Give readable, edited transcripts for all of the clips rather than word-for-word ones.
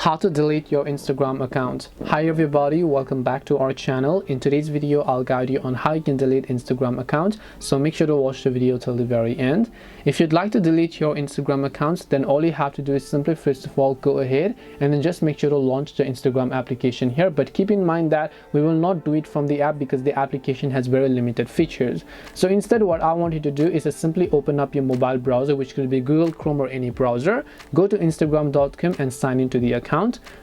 How to delete your Instagram account. Hi everybody, welcome back to our channel. In today's video I'll guide you on how you can delete Instagram account, so make sure to watch the video till the very end. If you'd like to delete your Instagram accounts, then all you have to do is simply first of all go ahead and then just make sure to launch the Instagram application here, but keep in mind that we will not do it from the app because the application has very limited features. So instead what I want you to do is to simply open up your mobile browser, which could be Google Chrome or any browser. Go to instagram.com and sign into the account.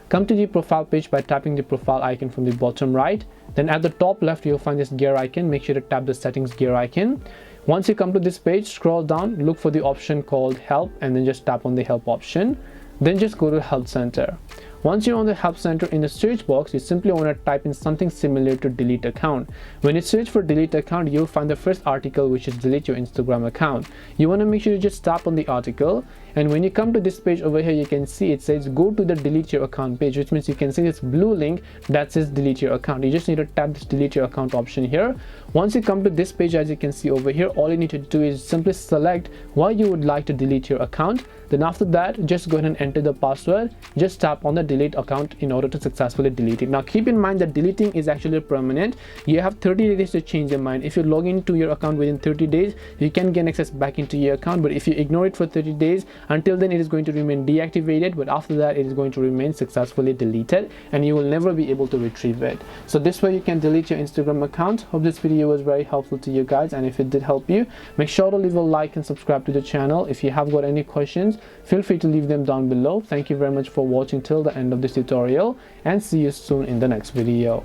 Come to the profile page by tapping the profile icon from the bottom right. Then at the top left you'll find this gear icon. Make sure to tap the settings gear icon. Once you come to this page, scroll down, look for the option called help and then just tap on the help option. Then just go to help center. Once you're on the help center, in the search box you simply want to type in something similar to delete account. When you search for delete account, you'll find the first article, which is delete your Instagram account. You want to make sure you just tap on the article, and when you come to this page over here, you can see it says go to the delete your account page, which means you can see this blue link that says delete your account. You just need to tap this delete your account option here. Once you come to this page, as you can see over here, all you need to do is simply select why you would like to delete your account. Then after that, just go ahead and enter the password. Just tap on the delete account in order to successfully delete it. Now keep in mind that deleting is actually permanent. You have 30 days to change your mind. If you log into your account within 30 days, you can gain access back into your account, but if you ignore it for 30 days, until then it is going to remain deactivated, but after that it is going to remain successfully deleted and you will never be able to retrieve it. So this way you can delete your Instagram account. Hope this video was very helpful to you guys, and if it did help you, make sure to leave a like and subscribe to the channel. If you have got any questions, feel free to leave them down below. Thank you very much for watching till the end of this tutorial, and see you soon in the next video.